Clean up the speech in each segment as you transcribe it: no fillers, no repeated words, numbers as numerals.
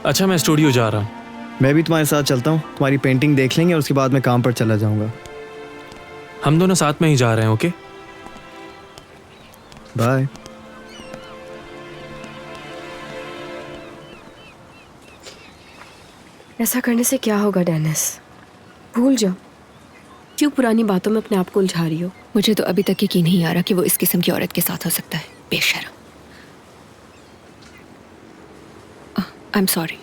अच्छा मैं स्टूडियो जा रहा हूँ। मैं भी तुम्हारे साथ चलता हूँ, तुम्हारी पेंटिंग देख लेंगे और उसके बाद मैं काम पर चला जाऊँगा। हम दोनों साथ में ही जा रहे हैं। Okay bye. ऐसा करने से क्या होगा डेनिस? भूल जाओ। क्यों पुरानी बातों में अपने आप को उलझा रही हो? मुझे तो अभी तक यकीन नहीं आ रहा कि वो इस किस्म की औरत के साथ हो सकता है। बेशर्म। I am sorry.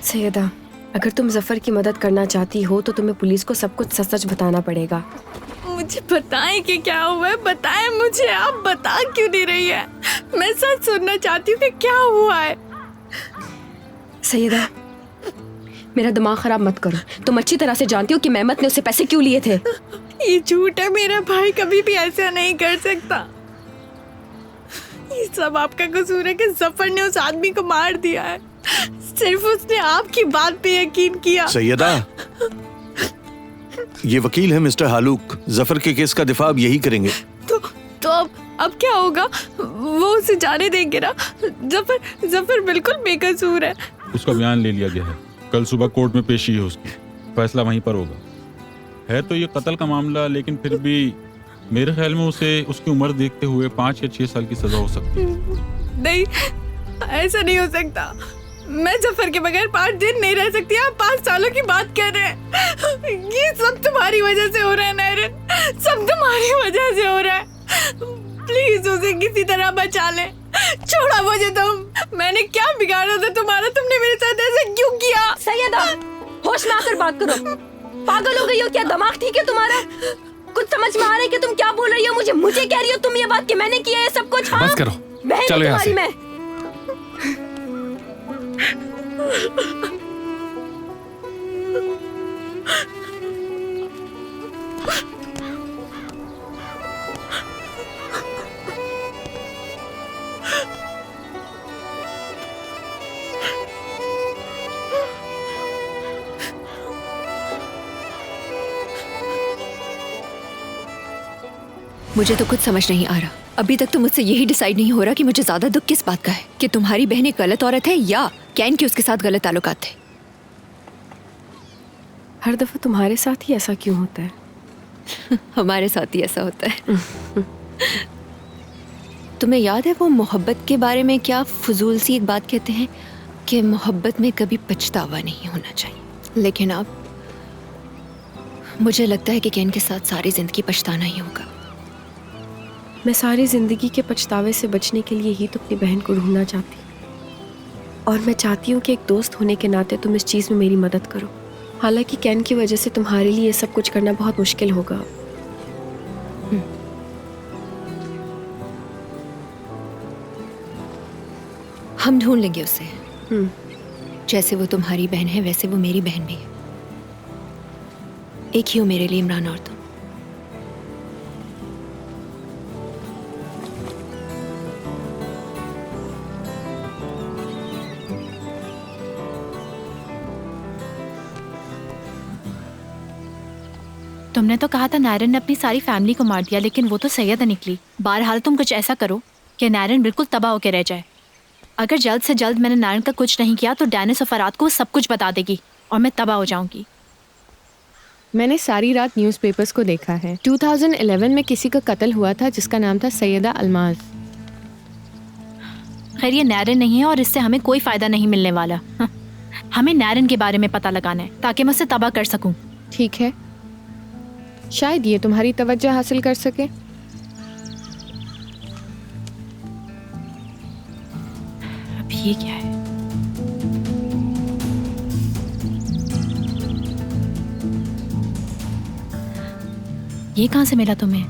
सैयदा, अगर तुम जफर की मदद करना चाहती हो तो तुम्हें पुलिस को सब कुछ सच सच बताना पड़ेगा। मुझे बताएं कि क्या हुआ है, बताएं मुझे। आप बता क्यों नहीं रही है? मैं सच सुनना चाहती हूँ कि क्या हुआ है। सैयदा, मेरा दिमाग खराब मत करो। तुम अच्छी तरह से जानती हो कि मेहमत ने उससे पैसे क्यों लिए थे। ये झूठ है, मेरा भाई कभी भी ऐसा नहीं कर सकता। ये सब आपका कसूर है कि जफर ने उस आदमी को मार दिया है। सिर्फ उसने आपकी बात पे यकीन किया। सैयदा, ये वकील है मिस्टर हालूक, जफर के केस का दिफा अब यही करेंगे। तो अब क्या होगा? वो उसे जाने देंगे ना? जफर बिल्कुल बेकसूर है। उसका बयान ले लिया गया है, कल सुबह कोर्ट में पेशी है उसकी, फैसला वहीं पर होगा। है तो ये कत्ल का मामला, लेकिन फिर भी मेरे ख्याल में उसे उसकी उम्र देखते हुए 5 या 6 साल की सजा हो सकती है। नहीं, ऐसा नहीं हो सकता। मैं जफर के बगैर 5 दिन नहीं रह सकती। आप 5 सालों की बात कर रहे हैं। ये सब तुम्हारी वजह से हो रहा है नायरन, सब तुम्हारी वजह से हो रहा है। प्लीज उसे किसी तरह बचा ले। छोड़ा मुझे तुम। मैंने क्या बिगाड़ा था तुम्हारा? तुमने मेरे साथ ऐसे क्यों किया? सैयदा, होश में आकर बात करो। पागल हो गई हो क्या? दिमाग ठीक है तुम्हारा? कुछ समझ में आ रहा है कि तुम क्या बोल रही हो? मुझे कह रही हो तुम ये बात कि मैंने किया है सब कुछ? हाँ? बस करो, बहन चलो यहाँ तुम्हारी से। मैं। मुझे तो कुछ समझ नहीं आ रहा। अभी तक तो मुझसे यही डिसाइड नहीं हो रहा कि मुझे ज्यादा दुख किस बात का है, कि तुम्हारी बहन एक गलत औरत है या कैन के उसके साथ गलत ताल्लुकात थे। हर दफा तुम्हारे साथ ही ऐसा क्यों होता है? हमारे साथ ही ऐसा होता है। तुम्हें याद है वो मोहब्बत के बारे में क्या फजूल सी एक बात कहते हैं कि मोहब्बत में कभी पछतावा नहीं होना चाहिए, लेकिन अब मुझे लगता है कि कैन के साथ सारी जिंदगी पछताना ही होगा। मैं सारी जिंदगी के पछतावे से बचने के लिए ही तो अपनी बहन को ढूंढना चाहती हूँ, और मैं चाहती हूँ कि एक दोस्त होने के नाते तुम इस चीज़ में मेरी मदद करो। हालांकि कैन की वजह से तुम्हारे लिए ये सब कुछ करना बहुत मुश्किल होगा। हम ढूंढ लेंगे उसे। जैसे वो तुम्हारी बहन है वैसे वो मेरी बहन भी है। एक ही हो मेरे लिए इमरान और तुम। तुमने तो कहा था नायरन ने अपनी सारी फैमिली को मार दिया, लेकिन वो तो सैयदा निकली। बहरहाल तुम कुछ ऐसा करो कि नायरन बिल्कुल तबाह होकर रह जाए। अगर जल्द से जल्द मैंने नायरन का कुछ नहीं किया तो डेनिस और फराद को सब कुछ बता देगी और मैं तबाह हो जाऊंगी। मैंने सारी रात न्यूज़पेपर्स को देखा है। 2011 में किसी का कत्ल हुआ था जिसका नाम था सैयदा अलमाज। खैर ये नायरन नहीं है और इससे हमें कोई फायदा नहीं मिलने वाला। हमें नायरन के बारे में पता लगाना है ताकि मैं उसे तबाह कर सकूं। ठीक है, शायद ये तुम्हारी तवज्जो हासिल कर सके। अब ये क्या है? ये कहाँ से मिला तुम्हें?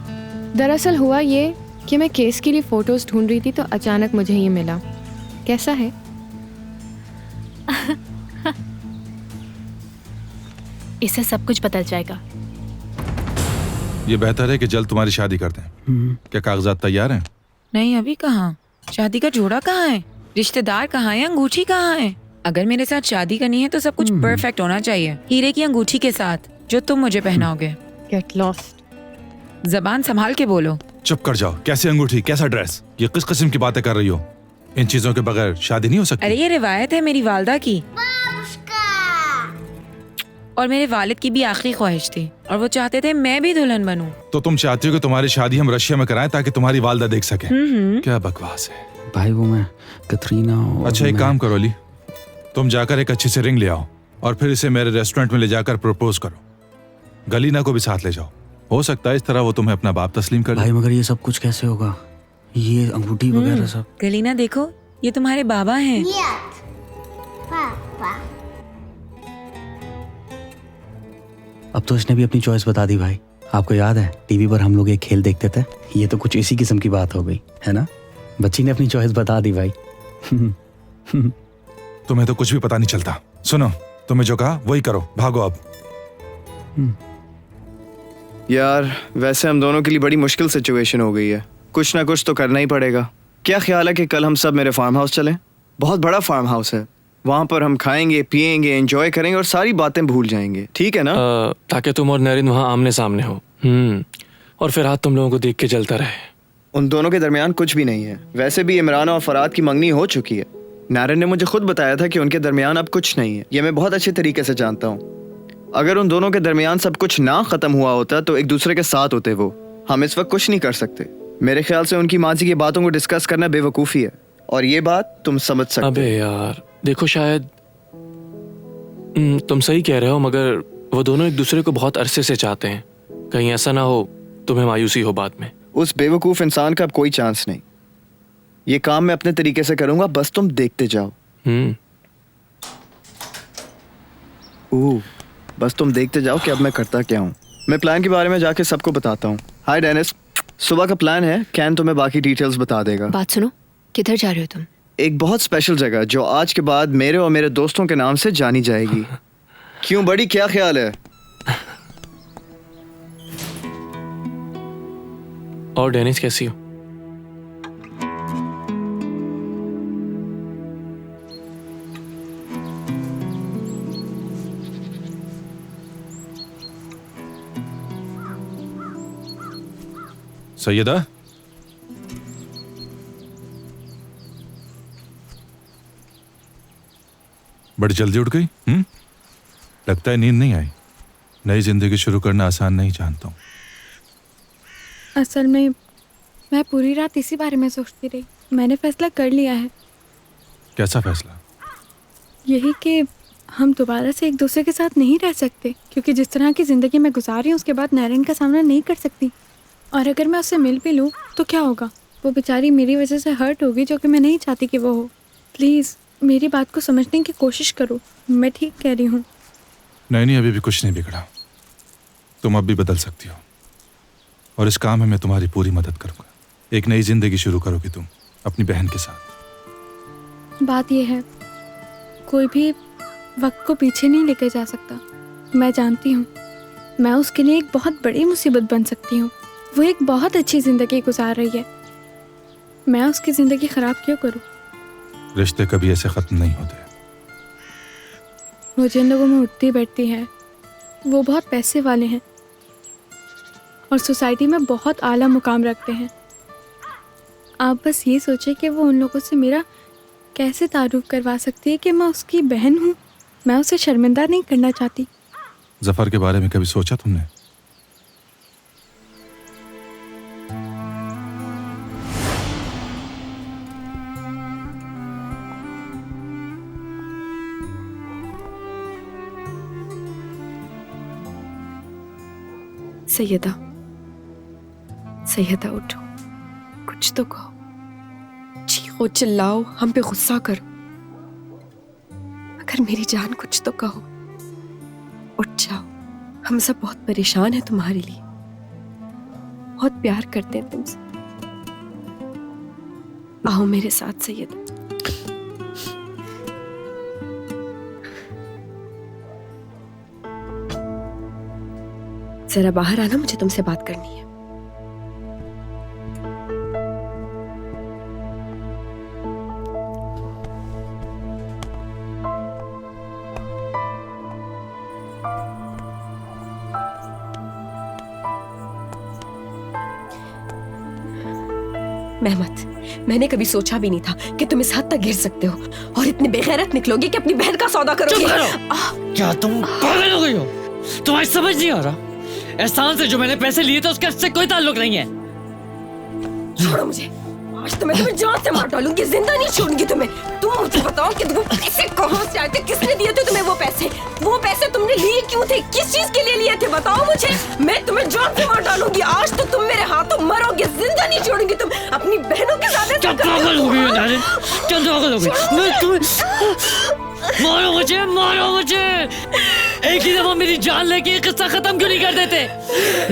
दरअसल हुआ ये कि मैं केस के लिए फोटोज ढूंढ रही थी तो अचानक मुझे ये मिला। कैसा है? इससे सब कुछ बदल जाएगा। ये बेहतर है कि जल्द तुम्हारी शादी कर दें। क्या कागजात तैयार हैं? नहीं, अभी कहाँ। शादी का जोड़ा कहाँ है? रिश्तेदार कहाँ है? अंगूठी कहाँ है? अगर मेरे साथ शादी करनी है तो सब कुछ परफेक्ट होना चाहिए, हीरे की अंगूठी के साथ जो तुम मुझे पहनाओगे। Get lost. जबान संभाल के बोलो। चुप कर जाओ। कैसी अंगूठी, कैसा ड्रेस, ये किस किस्म की बातें कर रही हो? इन चीजों के बगैर शादी नहीं हो सकती। अरे ये रिवायत है मेरी वालदा की और मेरे वालिद की भी आखिरी ख्वाहिश थी और वो चाहते थे मैं भी दुल्हन बनूं। तो तुम चाहती हो कि तुम्हारी शादी हम रशिया में कराएं ताकि तुम्हारी वालदा देख सके? क्या बकवास है भाई। वो मैं कतरीना और अच्छा एक काम करो अली, तुम जाकर एक अच्छी सी रिंग ले आओ और फिर इसे मेरे रेस्टोरेंट में ले जाकर प्रपोज करो। गलीना को भी साथ ले जाओ, हो सकता है इस तरह वो तुम्हें अपना बाप तस्लीम कर ले। भाई मगर ये सब कुछ कैसे होगा? ये अंगूठी वगैरह सब। गलीना देखो, ये तुम्हारे बाबा हैं। अब तो इसने भी अपनी चॉइस बता दी भाई। आपको याद है टीवी पर हम लोग एक खेल देखते थे? ये तो कुछ इसी किस्म की बात हो गई है ना। बच्ची ने अपनी चॉइस बता दी भाई। तुम्हें तो कुछ भी पता नहीं चलता। सुनो, तुम्हें जो कहा वही करो, भागो अब। यार वैसे हम दोनों के लिए बड़ी मुश्किल सिचुएशन हो गई है, कुछ ना कुछ तो करना ही पड़ेगा। क्या ख्याल है कि कल हम सब मेरे फार्म हाउस चलें? बहुत बड़ा फार्म हाउस है, वहाँ पर हम खाएंगे पिएंगे एंजॉय करेंगे और सारी बातें भूल जाएंगे, ठीक है ना? ताकि तुम और नरिन वहाँ आमने सामने हो। और फिर तुम लोगों को देख के जलता रहे। उन दोनों के दरमियान कुछ भी नहीं है। वैसे भी इमरान और फराद की मंगनी हो चुकी है। नारन ने मुझे खुद बताया था कि उनके दरमियान अब कुछ नहीं है। ये मैं बहुत अच्छे तरीके से जानता हूँ। अगर उन दोनों के दरमियान सब कुछ ना खत्म हुआ होता तो एक दूसरे के साथ होते वो। हम इस वक्त कुछ नहीं कर सकते। मेरे ख्याल से उनकी माजी की बातों को डिस्कस करना बेवकूफ़ी है और ये बात तुम समझ सकते। अबे यार देखो, शायद तुम सही कह रहे हो, मगर वो दोनों एक दूसरे को बहुत अरसे से चाहते हैं। कहीं ऐसा ना हो तुम्हें मायूसी हो बाद में। उस बेवकूफ़ इंसान का अब कोई चांस नहीं। ये काम मैं अपने तरीके से करूंगा, बस तुम देखते जाओ। बस तुम देखते जाओ कि अब मैं करता क्या हूँ। मैं प्लान के बारे में जाके सबको बताता हूँ। हाय डेनिस, सुबह का प्लान है, कैन तुम्हें बाकी डिटेल्स बता देगा। बात सुनो, किधर जा रहे हो तुम? एक बहुत स्पेशल जगह जो आज के बाद मेरे और मेरे दोस्तों के नाम से जानी जाएगी। क्यों बड़ी, क्या ख्याल है? और डेनिस कैसी हो? सैयदा, बड़ी जल्दी उठ गई। लगता है नींद नहीं आई। नई जिंदगी शुरू करना आसान नहीं, जानता हूँ। असल में मैं पूरी रात इसी बारे में सोचती रही। मैंने फैसला कर लिया है। कैसा फैसला? यही कि हम दोबारा से एक दूसरे के साथ नहीं रह सकते, क्योंकि जिस तरह की ज़िंदगी मैं गुजार रही हूँ उसके बाद नारायण का सामना नहीं कर सकती। और अगर मैं उससे मिल भी लूँ तो क्या होगा? वो बेचारी मेरी वजह से हर्ट होगी, जो कि मैं नहीं चाहती कि वो हो। प्लीज़ मेरी बात को समझने की कोशिश करो। मैं ठीक कह रही हूँ। नहीं, अभी भी कुछ नहीं बिगड़ा। तुम अब भी बदल सकती हो और इस काम में मैं तुम्हारी पूरी मदद करूँगा। एक नई जिंदगी शुरू करोगी तुम अपनी बहन के साथ। बात यह है, कोई भी वक्त को पीछे नहीं लेकर जा सकता। मैं जानती हूँ मैं उसके लिए एक बहुत बड़ी मुसीबत बन सकती हूँ। वो एक बहुत अच्छी ज़िंदगी गुजार रही है, मैं उसकी ज़िंदगी ख़राब क्यों करूँ? रिश्ते कभी ऐसे ख़त्म नहीं होते। वो जिन लोगों में उठती बैठती है वो बहुत पैसे वाले हैं और सोसाइटी में बहुत आला मुकाम रखते हैं। आप बस ये सोचें कि वो उन लोगों से मेरा कैसे तारुफ करवा सकती है कि मैं उसकी बहन हूँ। मैं उसे शर्मिंदा नहीं करना चाहती। जफर के बारे में कभी सोचा तुमने? सैयदा, सैयदा उठो, कुछ तो कहो, चीखो चिल्लाओ, हम पे गुस्सा करो, मगर मेरी जान कुछ तो कहो। उठ जाओ, हम सब बहुत परेशान हैं तुम्हारे लिए, बहुत प्यार करते हैं तुमसे। आओ मेरे साथ सैयदा। जरा बाहर आना, मुझे तुमसे बात करनी है। मेहमत, मैंने कभी सोचा भी नहीं था कि तुम इस हद तक गिर सकते हो और इतने बेगैरत निकलोगे कि अपनी बहन का सौदा करोगे। चुप करो। क्या तुम पागल हो गई हो? तुम्हें समझ नहीं आ रहा? एहसान से जो मैंने पैसे लिए थे उसका इससे कोई ताल्लुक नहीं है। छोड़ो मुझे, आज तो मैं तुम्हें जान से मार डालूंगी, जिंदा नहीं छोड़ूंगी तुम्हें। तुम मुझे बताओ कि तुम पैसे कहाँ से आए थे, किसने दिए थे तुम्हें वो पैसे? वो पैसे तुमने लिए क्यों थे, किस चीज के लिए लिए थे, बताओ मुझे। मैं तुम्हें जान से मार डालूंगी। आज तो तुम मेरे हाथों मरोगे, जिंदा नहीं छोड़ूंगी। तुम अपनी बहनों के साथ क्या पागल हो गई हो नारिन? क्या पागल हो गई? मैं तुम्हें मारो मुझे, मारो मुझे। एक ही दफा मेरी जान लेके ये किस्सा खत्म क्यों नहीं कर देते?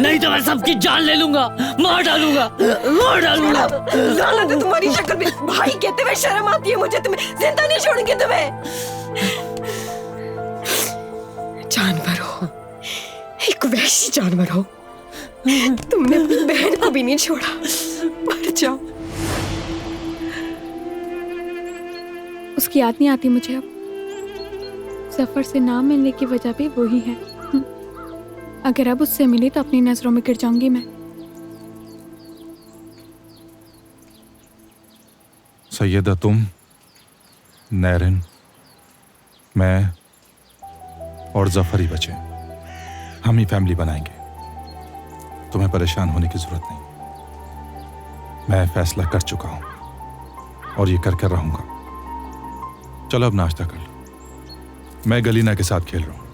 नहीं तो मैं सबकी जान ले लूंगा, मार डालूंगा, मार डालूंगा। लानत है तुम्हारी शक्ल पे, भाई कहते हुए शर्म आती है मुझे। तुम्हें जिंदा नहीं छोड़ूंगी तुम्हें। जानवर हो, एक वैसी जानवर हो। तुमने अपनी बहन को भी नहीं छोड़ा। मर जाओ। उसकी याद नहीं आती मुझे अब। सफर से ना मिलने की वजह भी वही है। अगर अब उससे मिली तो अपनी नजरों में गिर जाऊंगी मैं। सैयदा, तुम, नैरिन, मैं और जफर ही बचे। हम ही फैमिली बनाएंगे। तुम्हें परेशान होने की जरूरत नहीं। मैं फैसला कर चुका हूं और ये कर रहूंगा। चलो अब नाश्ता कर लो। मैं गलीना के साथ खेल रहा हूं।